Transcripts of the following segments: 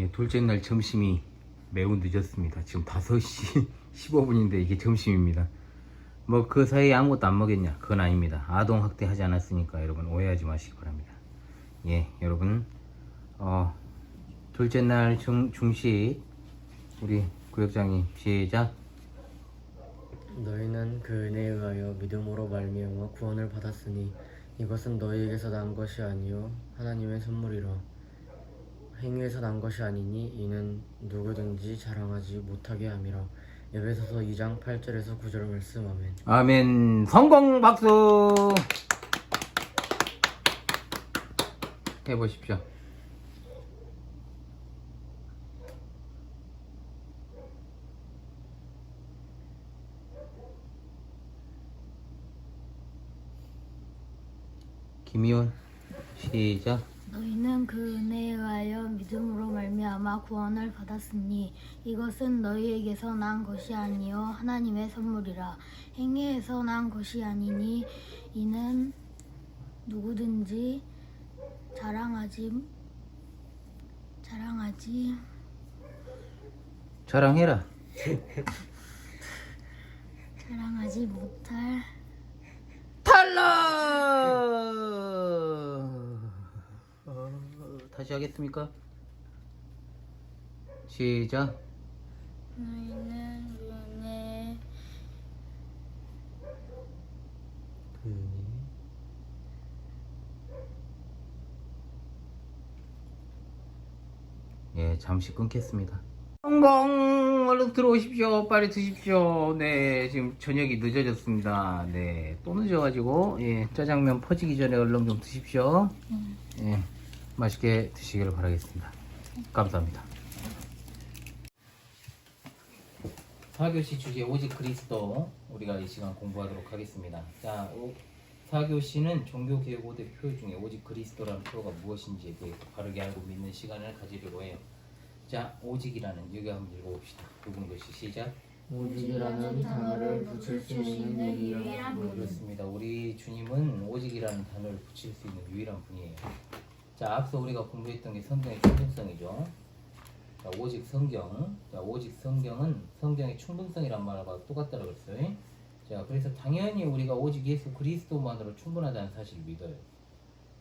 예, 둘째 날 점심이 매우 늦었습니다. 지금 5시 15분인데 이게 점심입니다. 뭐 그 사이에 아무것도 안 먹였냐? 그건 아닙니다. 아동학대 하지 않았으니까 여러분 오해하지 마시기 바랍니다. 예, 여러분 둘째 날 중식 우리 구역장님 시작. 너희는 그 은혜에 의하여 믿음으로 말미암아 구원을 받았으니 이것은 너희에게서 난 것이 아니요 하나님의 선물이라. 행위에서 난 것이 아니니 이는 누구든지 자랑하지 못하게 함이라. 에베소서 2장 8절에서 9절 말씀. 아멘. 아멘. 성공 박수 해보십시오. 김희원 시작. 너희는 그 은혜에 의하여 믿음으로 말미암아 구원을 받았으니 이것은 너희에게서 난 것이 아니요 하나님의 선물이라. 행위에서 난 것이 아니니 이는 누구든지 자랑해라. 자랑하지 못할 탈락. 다시 하겠습니까? 시작. 너희는 은혜 예, 잠시 끊겠습니다. 성공! 얼른 들어오십시오. 빨리 드십시오. 네, 지금 저녁이 늦어졌습니다. 네, 또 늦어가지고, 예, 짜장면 퍼지기 전에 얼른 좀 드십시오. 예, 맛있게 드시기를 바라겠습니다. 감사합니다. 4교시 주제 오직 그리스도 우리가 이 시간 공부하도록 하겠습니다. 자, 4교시는 종교개혁 5대 표 중에 오직 그리스도라는 표가 무엇인지에 대해 바르게 알고 믿는 시간을 가지려고 해요. 자, 오직이라는 여기 한번 읽어봅시다. 붉은 글씨 시작. 오직이라는 단어를 붙일 수 있는 유일한 분. 그렇습니다. 우리 주님은 오직이라는 단어를 붙일 수 있는 유일한 분이에요. 자, 앞서 우리가 공부했던 게 성경의 충분성이죠. 자, 오직 성경. 자, 오직 성경은 성경의 충분성이란 말하고 똑같다고 그랬어요. 자, 그래서 당연히 우리가 오직 예수 그리스도만으로 충분하다는 사실을 믿어요.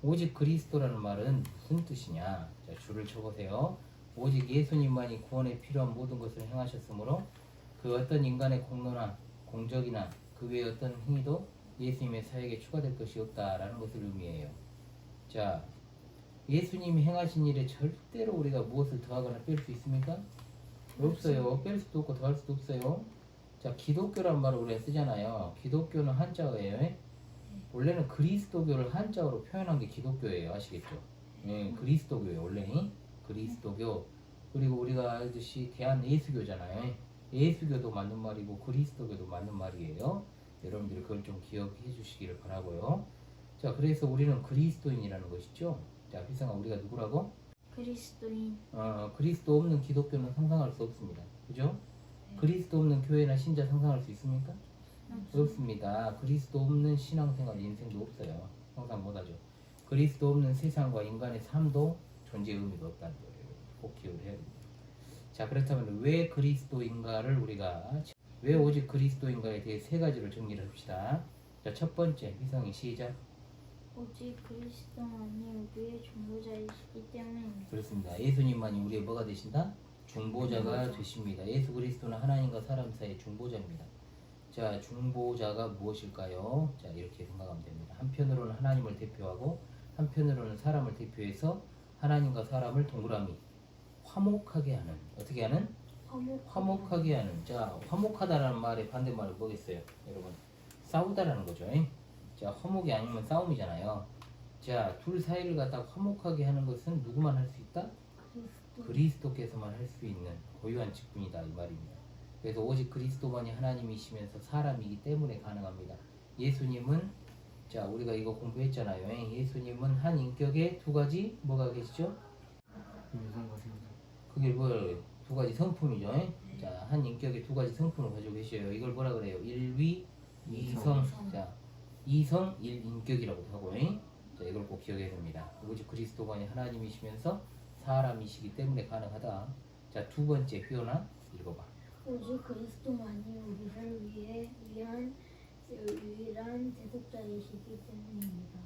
오직 그리스도라는 말은 무슨 뜻이냐? 자, 줄을 쳐보세요. 오직 예수님만이 구원에 필요한 모든 것을 행하셨으므로 그 어떤 인간의 공로나 공적이나 그 외의 어떤 행위도 예수님의 사역에 추가될 것이 없다라는 것을 의미해요. 자, 예수님이 행하신 일에 절대로 우리가 무엇을 더하거나 뺄 수 있습니까? 없어요. 뺄 수도 없고 더할 수도 없어요. 자, 기독교란 말을 우리가 쓰잖아요. 기독교는 한자어예요. 원래는 그리스도교를 한자어로 표현한 게 기독교예요. 아시겠죠? 예, 그리스도교예요. 원래는 그리스도교. 그리고 우리가 알듯이 대한예수교잖아요. 예수교도 맞는 말이고 그리스도교도 맞는 말이에요. 여러분들이 그걸 좀 기억해 주시기를 바라고요. 자, 그래서 우리는 그리스도인이라는 것이죠. 자, 희성아, 우리가 누구라고? 그리스도인. 그리스도 없는 기독교는 상상할 수 없습니다. 그죠? 그리스도 없는 교회나 신자 상상할 수 있습니까? 없습니다. 그리스도 없는 신앙생활 인생도 없어요. 상상 못하죠. 그리스도 없는 세상과 인간의 삶도 존재 의미가 없다는 거예요. 꼭 기억을 해야 됩니다. 자, 그렇다면 왜 그리스도인가를 우리가 왜 오직 그리스도인가에 대해 세 가지를 정리를 합시다. 자, 첫 번째, 희성이 시작. 오직 그리스도만이 우리의 중보자이시기 때문입니다. 그렇습니다. 예수님만이 우리의 뭐가 되신다? 중보자가 되십니다. 예수 그리스도는 하나님과 사람 사이의 중보자입니다. 자, 중보자가 무엇일까요? 자, 이렇게 생각하면 됩니다. 한편으로는 하나님을 대표하고 한편으로는 사람을 대표해서 하나님과 사람을 동그라미 화목하게 하는, 어떻게 하는? 화목하게 하는. 자, 화목하다라는 말의 반대말은 뭐겠어요? 여러분, 싸우다라는 거죠. 자, 화목이 아니면 싸움이잖아요. 자, 둘 사이를 갖다 화목하게 하는 것은 누구만 할 수 있다? 그리스도께서만 할 수 있는 고유한 직분이다, 이 말입니다. 그래서 오직 그리스도만이 하나님이시면서 사람이기 때문에 가능합니다. 예수님은, 자, 우리가 이거 공부했잖아요. 예수님은 한 인격에 두 가지 뭐가 계시죠? 그게 뭐예요? 두 가지 성품이죠. 자, 한 인격에 두 가지 성품을 가지고 계셔요. 이걸 뭐라 그래요? 일위 이성. 자, 이성 일인격이라고도 하고. 자, 이걸 꼭 기억해야 됩니다. 오직 그리스도만이 하나님이시면서 사람이시기 때문에 가능하다. 자, 두 번째 휘연아 읽어봐. 오직 그리스도만이 우리를 위한 유일한 대속자이시기 때문입니다.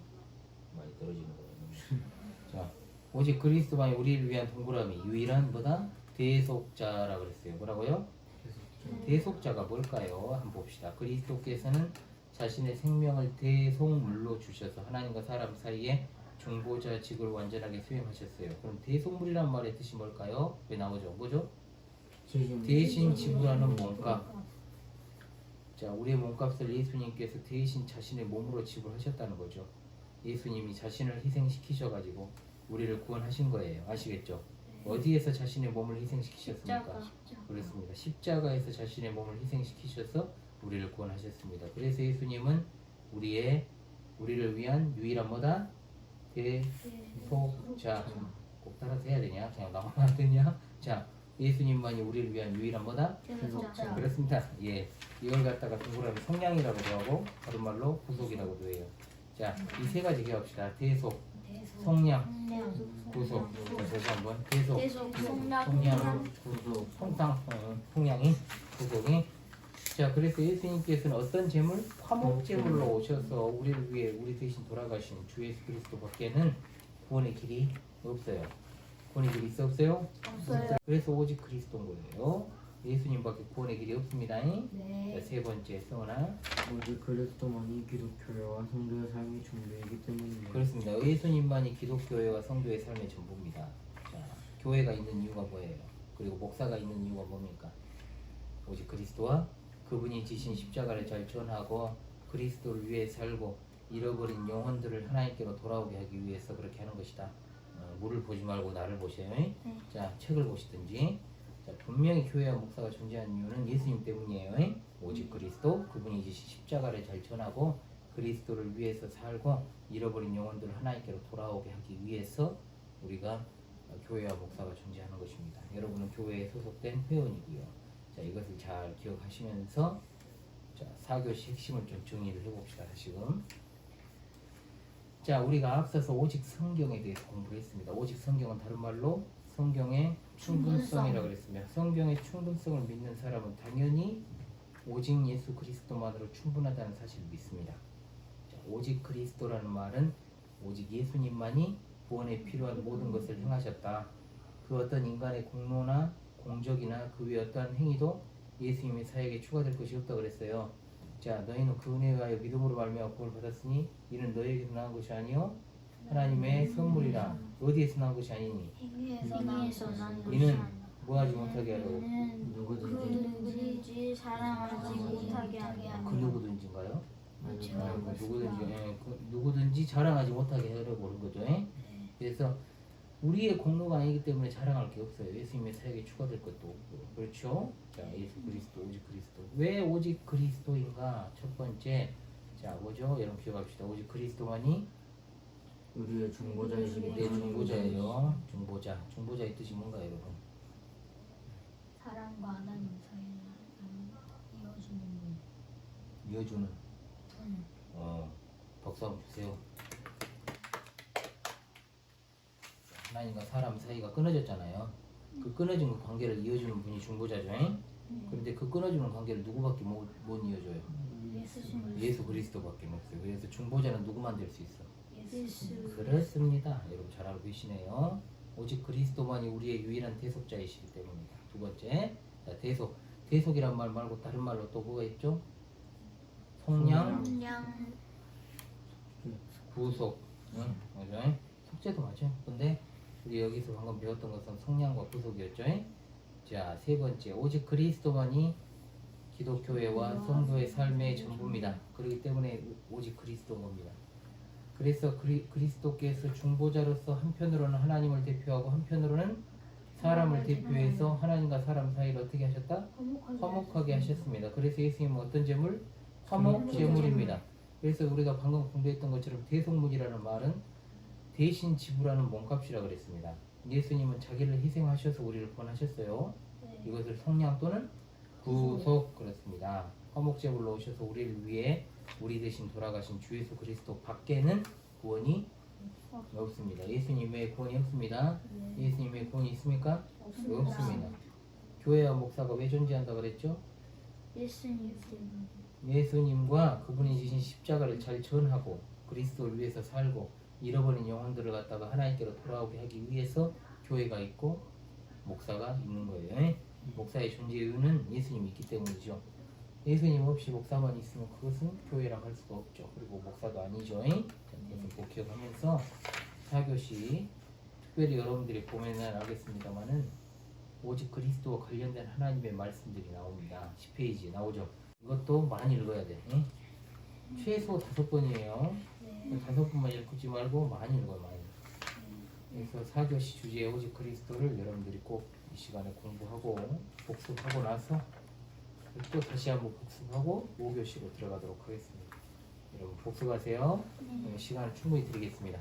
많이 떨어지는 거예요. 자, 오직 그리스도만이 우리를 위한 동그라미 유일한 뭐다? 대속자라 그랬어요. 뭐라고요? 대속자가 뭘까요? 한번 봅시다. 그리스도께서는 자신의 생명을 대속물로 주셔서 하나님과 사람 사이에 중보자직을 완전하게 수행하셨어요. 그럼 대속물이란 말의 뜻이 뭘까요? 왜 나오죠? 뭐죠? 대신 지불하는 몸값. 자, 우리의 몸값을 예수님께서 대신 자신의 몸으로 지불하셨다는 거죠. 예수님이 자신을 희생시키셔가지고 우리를 구원하신 거예요. 아시겠죠? 어디에서 자신의 몸을 희생시키셨습니까? 그렇습니다. 십자가에서 자신의 몸을 희생시키셔서 우리를 구원하셨습니다. 그래서 예수님은 우리를 위한 유일한 뭐다? 대속자. 꼭 따라서 해야 되냐? 그냥 나만 안 되냐? 자, 예수님만이 우리를 위한 유일한 뭐다? 대속자. 그렇습니다. 예, 이걸 갖다가 동그라미 성량이라고도 하고 다른 말로 구속이라고도 해요. 자, 이 세 가지 기억합시다. 대속, 성량, 구속. 다시 한번 대속, 성량, 구속 성량이, 구속이. 자, 그래서 예수님께서는 어떤 제물? 화목 제물로 오셔서 우리를 위해 우리 대신 돌아가신 주 예수 그리스도밖에는 구원의 길이 없어요. 구원의 길이 있어 없어요? 없어요. 그래서 오직 그리스도인 거예요. 예수님밖에 구원의 길이 없습니다. 자, 네. 세 번째 성원아. 오직 그리스도만이 기독교회와 성도의 삶이 준비이기 때문입니다. 그렇습니다. 예수님만이 기독교회와 성도의 삶의 전부입니다. 자, 교회가 있는 이유가 뭐예요? 그리고 목사가 있는 이유가 뭡니까? 오직 그리스도와 그분이 지신 십자가를 잘 전하고 그리스도를 위해 살고 잃어버린 영혼들을 하나님께로 돌아오게 하기 위해서 그렇게 하는 것이다. 물을 보지 말고 나를 보세요. 네. 자, 책을 보시든지. 자, 분명히 교회와 목사가 존재하는 이유는 예수님 때문이에요. 오직 그리스도, 그분이 지신 십자가를 잘 전하고 그리스도를 위해서 살고 잃어버린 영혼들을 하나님께로 돌아오게 하기 위해서 우리가 교회와 목사가 존재하는 것입니다. 여러분은 교회에 소속된 회원이고요. 자, 이것을 잘 기억하시면서 자, 4교시 핵심을 좀 정리를 해봅시다. 다시금. 자, 우리가 앞서서 오직 성경에 대해서 공부를 했습니다. 오직 성경은 다른 말로 성경의 충분성이라고 그랬습니다. 성경의 충분성을 믿는 사람은 당연히 오직 예수 그리스도만으로 충분하다는 사실을 믿습니다. 자, 오직 그리스도라는 말은 오직 예수님만이 구원에 필요한 모든 것을 행하셨다. 그 어떤 인간의 공로나 공적이나 그 외 어떠한 행위도 예수님의 사역에 추가될 것이 없다고 그랬어요. 자, 너희는 그 은혜에 의하여 믿음으로 말미암아 구원을 받았으니 이는 너희에게서 나온 것이 아니요 하나님의 선물이라. 어디에서 나온 것이 아니니 행위에서 난 것이 이는 뭐하지 못하게 하려고. 누구든지 사랑하지 못하게 하게 그 누구든지인가요? 그렇죠. 누구든지 자랑하지 못하게 하려고 그런 거죠. 그래서 우리의 공로가 아니기 때문에 자랑할 게 없어요. 예수님의 사역에 추가될 것도 없고. 그렇죠? 자, 예수 그리스도, 오직 그리스도. 왜 오직 그리스도인가? 첫 번째, 자, 뭐죠? 여러분 기억합시다. 오직 그리스도만이 우리의 중보자이시기 내 중보자예요. 중보자. 중보자의 뜻이 뭔가 여러분? 사랑과 하나님 사이를 이어주는 분. 이어주는. 박수 한번 주세요. 하나님과 사람 사이가 끊어졌잖아요. 그 끊어진 그 관계를 이어주는 분이 중보자죠. 그런데 그 끊어지는 관계를 누구밖에 못 이어줘요? 예수 그리스도밖에 없어요. 그래서 중보자는 누구만 될 수 있어? 예수. 그렇습니다. 여러분 잘 알고 계시네요. 오직 그리스도만이 우리의 유일한 대속자이시기 때문입니다. 두 번째, 자, 대속이란 말 말고 다른 말로 또 뭐가 있죠? 성량, 구속. 응, 맞아요. 속죄도 맞아요. 근데 우리 여기서 방금 배웠던 것은 성량과 구속이었죠. 자, 세 번째, 오직 그리스도만이 기독교회와 성도의 삶의 전부입니다. 그렇기 때문에 오직 그리스도인 겁니다. 그래서 그리스도께서 중보자로서 한편으로는 하나님을 대표하고 한편으로는 사람을 대표해서 하나님과 사람 사이를 어떻게 하셨다? 화목하게 하셨습니다. 그래서 예수님은 어떤 제물? 화목 제물입니다. 그래서 우리가 방금 공부했던 것처럼 대속물이라는 말은 대신 지불하는 몸값이라고 그랬습니다. 예수님은 자기를 희생하셔서 우리를 구원하셨어요. 이것을 성량 또는 구속 그렇습니다. 화목제물로 오셔서 우리를 위해 우리 대신 돌아가신 주 예수 그리스도 밖에는 구원이 없습니다. 예수님 외에 구원이 없습니다. 네. 예수님 외에 구원이 있습니까? 없습니다. 없습니다. 교회와 목사가 왜 존재한다고 그랬죠? 예수님 때문에. 예수님과 그분이 지신 십자가를 잘 전하고 그리스도를 위해서 살고 잃어버린 영혼들을 갖다가 하나님께로 돌아오게 하기 위해서 교회가 있고 목사가 있는 거예요. 예? 목사의 존재 이유는 예수님이 있기 때문이죠. 예수님 없이 목사만 있으면 그것은 교회라고 할 수가 없죠. 그리고 목사도 아니죠. 예? 그래서 꼭 기억하면서 4교시 특별히 여러분들이 보면은 알겠습니다만은 오직 그리스도와 관련된 하나님의 말씀들이 나옵니다. 10페이지에 나오죠. 이것도 많이 읽어야 돼. 예? 최소 5번이에요. 네. 5번만 읽지 말고 많이 읽어요. 많이. 그래서 4교시 주제에 오직 그리스도를 여러분들이 꼭 이 시간에 공부하고 복습하고 나서 또 다시 한번 복습하고 5교시로 들어가도록 하겠습니다. 여러분 복습하세요. 네. 시간을 충분히 드리겠습니다.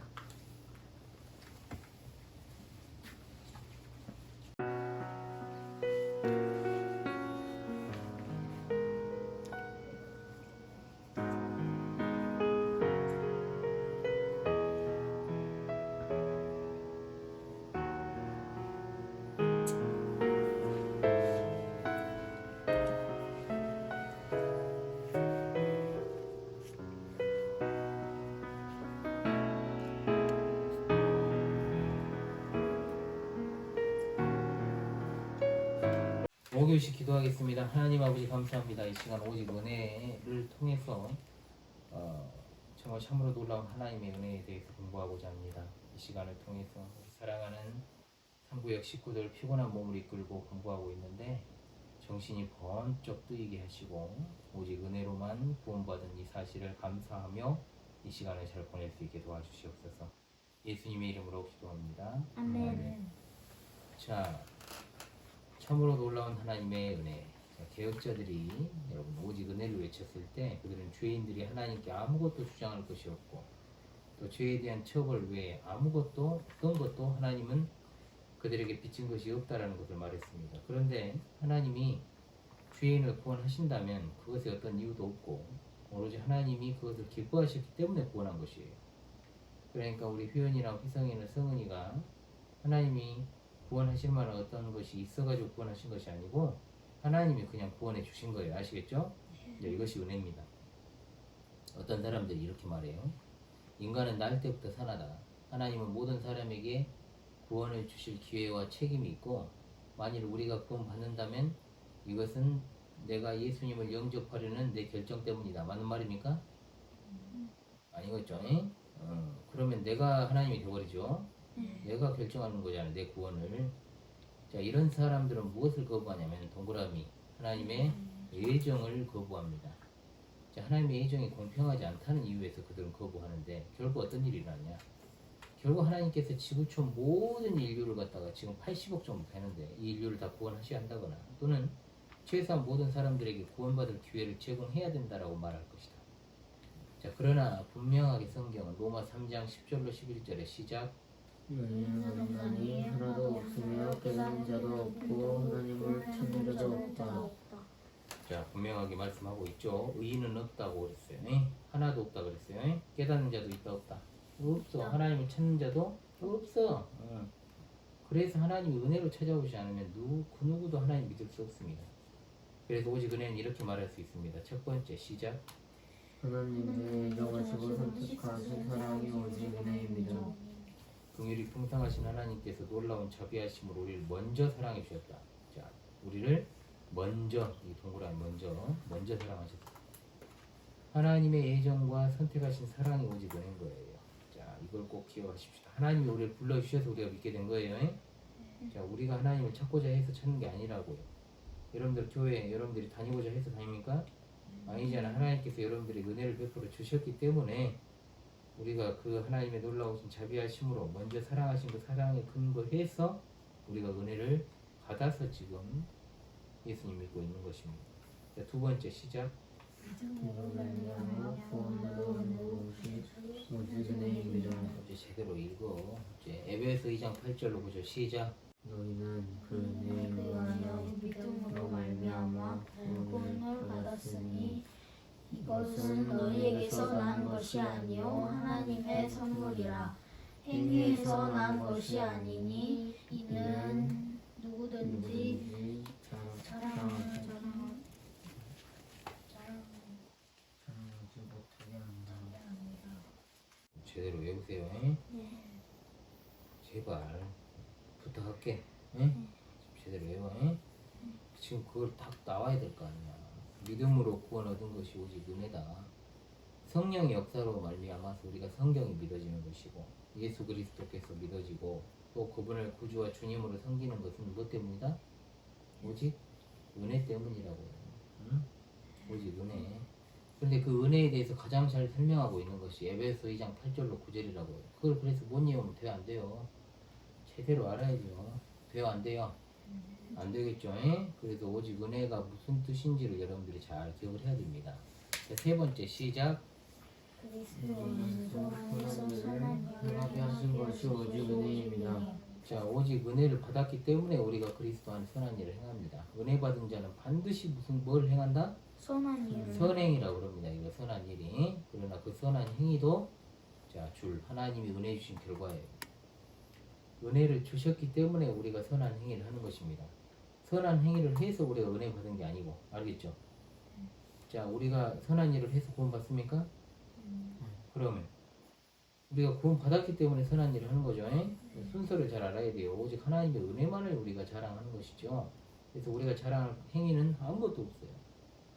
오교시 기도하겠습니다. 하나님 아버지 감사합니다. 이 시간 오직 은혜를 통해서 정말 참으로 놀라운 하나님의 은혜에 대해서 공부하고자 합니다. 이 시간을 통해서 우리 사랑하는 상구역 식구들 피곤한 몸을 이끌고 공부하고 있는데 정신이 번쩍 뜨이게 하시고 오직 은혜로만 구원받은 이 사실을 감사하며 이 시간을 잘 보낼 수 있게 도와주시옵소서. 예수님의 이름으로 기도합니다. 아멘. 자, 참으로 놀라운 하나님의 은혜. 자, 개혁자들이 여러분 오직 은혜를 외쳤을 때 그들은 죄인들이 하나님께 아무것도 주장할 것이 없고 또 죄에 대한 처벌 외에 아무것도 어떤 것도 하나님은 그들에게 빚진 것이 없다라는 것을 말했습니다. 그런데 하나님이 죄인을 구원하신다면 그것에 어떤 이유도 없고 오로지 하나님이 그것을 기뻐하셨기 때문에 구원한 것이에요. 그러니까 우리 효연이나 희성이나 성은이가 하나님이 구원하실 만한 어떤 것이 있어가지고 구원하신 것이 아니고 하나님이 그냥 구원해 주신 거예요. 아시겠죠? 이제 이것이 은혜입니다. 어떤 사람들이 이렇게 말해요. 인간은 날 때부터 산하다. 하나님은 모든 사람에게 구원을 주실 기회와 책임이 있고 만일 우리가 구원 받는다면 이것은 내가 예수님을 영접하려는 내 결정 때문이다. 맞는 말입니까? 아니겠죠? 그러면 내가 하나님이 되어버리죠. 내가 결정하는 거잖아요. 내 구원을. 자, 이런 사람들은 무엇을 거부하냐면 동그라미 하나님의 예정을 거부합니다. 자, 하나님의 예정이 공평하지 않다는 이유에서 그들은 거부하는데 결국 어떤 일이 일어나냐? 결국 하나님께서 지구촌 모든 인류를 갖다가 지금 80억 정도 되는데 이 인류를 다 구원하셔야 한다거나 또는 최소한 모든 사람들에게 구원받을 기회를 제공해야 된다라고 말할 것이다. 자, 그러나 분명하게 성경은 로마 3장 10절로 11절의 시작 너희는 인간이 하나도 없으며 깨닫는 자도 없고 하나님을 찾는 자도 없다. 자, 분명하게 말씀하고 있죠. 의인은 없다고 그랬어요. 에? 하나도 없다 그랬어요. 에? 깨닫는 자도 있다 없다. 없어. 하나님을 찾는 자도 없어. 그래서 하나님이 은혜로 찾아오지 않으면 그 누구도 하나님 믿을 수 없습니다. 그래서 오직 은혜는 이렇게 말할 수 있습니다. 첫 번째 시작. 하나님의 인정하시고 선택하신 사랑이 오직 은혜입니다. 긍휼이 풍성하신 하나님께서 놀라운 자비하심으로 우리를 먼저 사랑해 주셨다. 자, 우리를 먼저 이 동그라미 먼저 사랑하셨다. 하나님의 예정과 선택하신 사랑이 오직 은혜인 거예요. 자, 이걸 꼭 기억하십시오. 하나님이 우리를 불러주셔서 우리가 믿게 된 거예요. 자, 우리가 하나님을 찾고자 해서 찾는 게 아니라고요. 여러분들 교회 여러분들이 다니고자 해서 다닙니까? 아니잖아. 하나님께서 여러분들이 은혜를 베풀어 주셨기 때문에 우리가 그 하나님의 놀라우신 자비하심으로 먼저 사랑하신 그 사랑에 근거해서 우리가 은혜를 받아서 지금 예수님 믿고 있는 것입니다. 자, 두 번째 시작. 구원으로 오직 은혜입니다. 이제 제대로 읽어. 이제 에베소 2장 8절로 보죠. 시작. 너희는 그 은혜에 의하여 믿음으로 말미암아 구원을 받았으니 이것은 너희에게서 난 것이 아니요 하나님의 선물이라. 행위에서 난 것이 아니니 이는 누구든지 자랑하지 자랑하지 못하게 한다. 합니다. 제대로 외우세요. 잉? 제발 부탁할게. 응? 제대로 외워. 잉? 지금 그걸 딱 나와야 될 거 아니야. 믿음으로 구원 얻은 것이 오직 은혜다. 성령의 역사로 말미암아서 우리가 성경이 믿어지는 것이고 예수 그리스도께서 믿어지고 또 그분을 구주와 주님으로 섬기는 것은 무엇 때문이다? 오직 은혜 때문이라고요. 응? 오직 은혜. 근데 그 은혜에 대해서 가장 잘 설명하고 있는 것이 에베소 2장 8절로 9절이라고요. 그걸 그래서 못 외우면 돼요, 안 돼요? 제대로 알아야죠. 돼요, 안 돼요? 안 되겠죠? 에? 그래서 오직 은혜가 무슨 뜻인지를 여러분들이 잘 기억을 해야 됩니다. 자, 세 번째 시작. 그리스도 안에서 선한 연합이 하신 것이 오직 은혜입니다. 자, 오직 은혜를 받았기 때문에 우리가 그리스도 안에 선한 일을 행합니다. 은혜 받은 자는 반드시 무슨 뭘 행한다? 선한 일을 선행이라고 그럽니다. 이거 선한 일이. 그러나 그 선한 행위도 자, 줄 하나님이 은혜 주신 결과예요. 은혜를 주셨기 때문에 우리가 선한 행위를 하는 것입니다. 선한 행위를 해서 우리가 은혜 받은 게 아니고, 알겠죠? 자, 우리가 선한 일을 해서 구원 받습니까? 그러면 우리가 구원 받았기 때문에 선한 일을 하는 거죠. 순서를 잘 알아야 돼요. 오직 하나님의 은혜만을 우리가 자랑하는 것이죠. 그래서 우리가 자랑할 행위는 아무것도 없어요.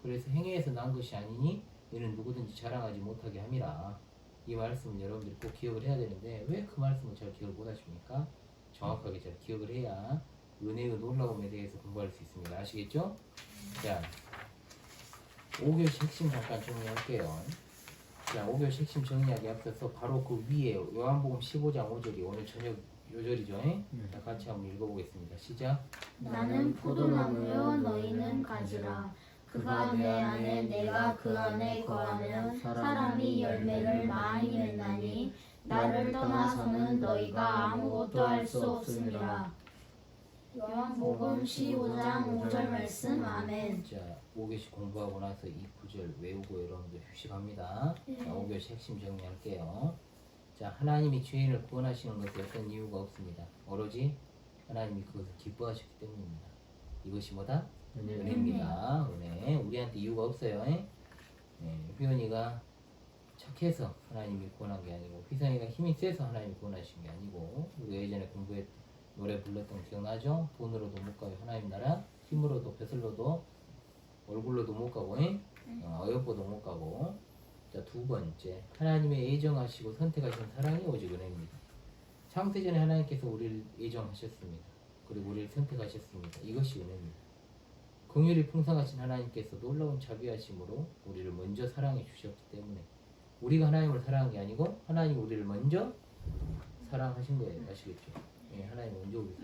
그래서 행위에서 난 것이 아니니 이는 누구든지 자랑하지 못하게 함이라. 이 말씀은 여러분들이 꼭 기억을 해야 되는데 왜 그 말씀을 잘 기억을 못 하십니까? 정확하게 잘 기억을 해야 은혜의 놀라움에 대해서 공부할 수 있습니다. 아시겠죠? 자, 5교시 핵심 잠깐 정리할게요. 자, 5교시 핵심 정리하기 앞서서 바로 그 위에 요한복음 15장 5절이 오늘 저녁 요절이죠. 자, 같이 한번 읽어보겠습니다. 시작. 나는 포도나무요 너희는 가지라. 그가 내 안에 내가 그 안에 거하면 사람이 열매를 많이 맺나니 나를 떠나서는 너희가 아무것도 할 수 없습니다. 요한복음 15장 5절 말씀 아멘. 자, 5교시 공부하고 나서 이 구절 외우고 여러분들 휴식합니다. 자, 5교시 핵심 정리할게요. 자, 하나님이 죄인을 구원하시는 것에 어떤 이유가 없습니다. 오로지 하나님이 그것을 기뻐하셨기 때문입니다. 이것이 뭐다? 은혜입니다. 은혜. 우리한테 이유가 없어요. 휘연이가 착해서 하나님이 구원한 게 아니고, 휘성이가 힘이 세서 하나님이 구원하신 게 아니고, 우리가 예전에 노래 불렀던 거 기억나죠? 돈으로도 못 가요 하나님 나라, 힘으로도 벼슬로도 얼굴로도 못 가고, 어여뻐도 못 가고. 자, 두 번째, 하나님의 예정하시고 선택하신 사랑이 오직 은혜입니다. 창세전에 하나님께서 우리를 예정하셨습니다. 그리고 우리를 선택하셨습니다. 이것이 은혜입니다. 긍휼이 풍성하신 하나님께서 놀라운 자비하심으로 우리를 먼저 사랑해 주셨기 때문에 우리가 하나님을 사랑한 게 아니고 하나님이 우리를 먼저 사랑하신 거예요. 아시겠죠? 하나님이 먼저 우리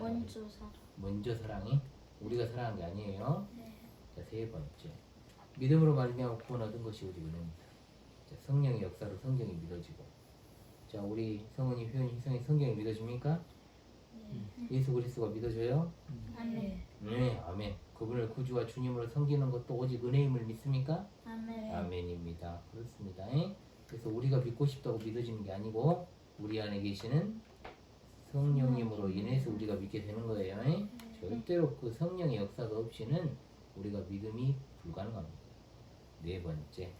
먼저 사랑해. 우리가 사랑한 게 아니에요. 자, 세 번째, 믿음으로 말미암아 구원 얻은 것이 오직 은혜입니다. 자, 성령의 역사로 성경이 믿어지고. 자, 우리 성은이, 효연이, 희성이 성경이 믿어집니까? 예수 그리스도가 믿어져요? 아멘. 네, 아멘. 그분을 구주와 주님으로 섬기는 것도 오직 은혜임을 믿습니까? 아멘. 아멘입니다. 그렇습니다. 그래서 우리가 믿고 싶다고 믿어지는 게 아니고 우리 안에 계시는 성령님으로 인해서 우리가 믿게 되는 거예요. 절대로 그 성령의 역사가 없이는 우리가 믿음이 불가능합니다. 네 번째,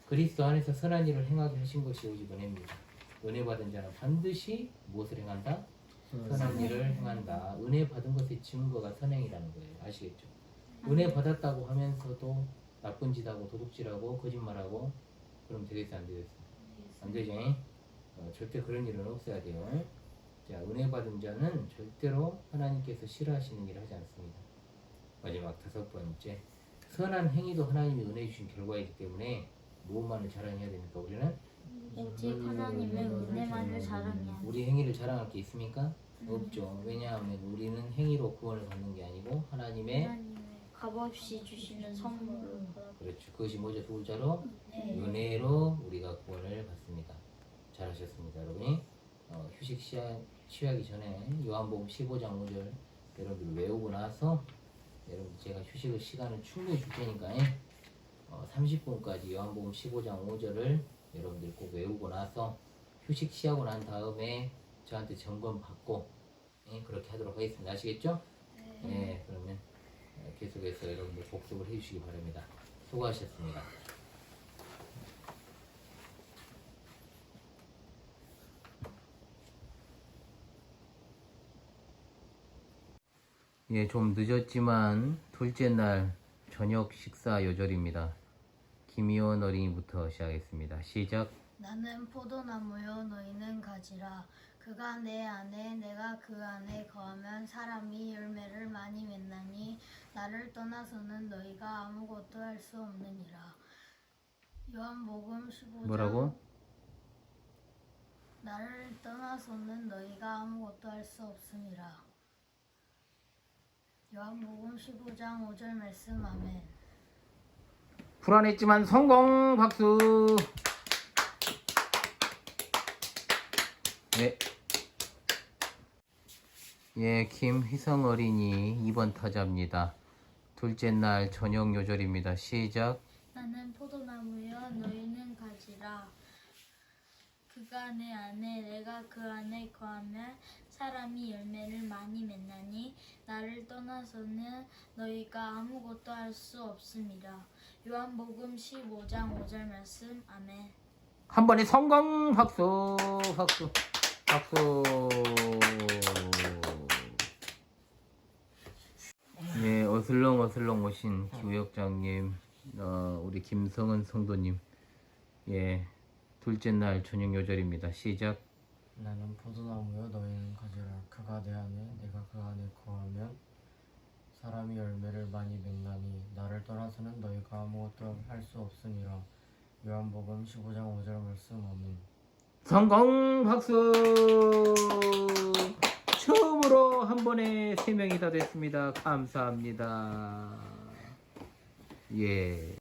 그리스도 안에서 선한 일을 행하게 하신 것이 오직 은혜입니다. 은혜 받은 자는 반드시 무엇을 행한다? 선한 일을 행한다. 은혜 받은 것의 증거가 선행이라는 거예요. 아시겠죠? 은혜 받았다고 하면서도 나쁜 짓하고 도둑질하고 거짓말하고 그럼 되겠어, 안 되겠어? 안 되죠? 절대 그런 일은 없어야 돼요. 자, 은혜 받은 자는 절대로 하나님께서 싫어하시는 일을 하지 않습니다. 마지막 다섯 번째, 선한 행위도 하나님이 은혜 주신 결과이기 때문에 무엇만을 자랑해야 됩니까? 우리는 오직 하나님의 은혜만을 자랑해야 우리 행위를 자랑할 게 있습니까? 없죠. 왜냐하면 우리는 행위로 구원을 받는 게 아니고 하나님의 값없이 주시는 선물을 그렇죠. 그것이 뭐죠? 두 글자로 네. 은혜로 우리가 구원을 받습니다. 잘하셨습니다, 여러분이. 휴식 취하기 전에 요한복음 15장 5절 여러분들 외우고 나서 여러분 제가 휴식을 시간을 충분히 줄 테니까 30분까지 요한복음 15장 5절을 여러분들 꼭 외우고 나서 휴식 취하고 난 다음에 저한테 점검 받고 예, 그렇게 하도록 하겠습니다. 아시겠죠? 네. 그러면 계속해서 여러분들 복습을 해주시기 바랍니다. 수고하셨습니다. 예, 좀 늦었지만 둘째 날 저녁 식사 요절입니다. 김희원 어린이부터 시작하겠습니다. 시작. 나는 포도나무요 너희는 가지라. 그가 내 안에 내가 그 안에 거하면 사람이 열매를 많이 맺나니 나를 떠나서는 너희가 아무것도 할 수 없느니라. 요한복음 15장. 뭐라고? 나를 떠나서는 너희가 아무것도 할 수 없음이라. 요한복음 15장 5절 말씀. 아멘. 불안했지만 성공! 박수! 네. 예, 김희성 어린이 2번 타자입니다. 둘째 날 저녁 요절입니다. 시작. 나는 포도나무여 너희는 가지라. 그가 내 안에 내가 그 안에 거하면 사람이 열매를 많이 맺나니 나를 떠나서는 너희가 아무것도 할 수 없음이라. 요한복음 15장 5절 말씀. 아멘. 한 번에 성공! 박수! 박수! 박수! 예, 어슬렁 오신 교역장님, 우리 김성은 성도님, 예, 둘째 날 저녁 요절입니다. 시작. 나는 포도나무여 너희는 가지라. 그가 내 안에 내가 그 안에 거하면 사람이 열매를 많이 맺나니 나를 떠나서는 너희가 아무것도 할 수 없음이라. 요한복음 15장 5절 말씀. 아멘. 성공! 박수! 처음으로 한 번에 3명이 다 됐습니다. 감사합니다. 예.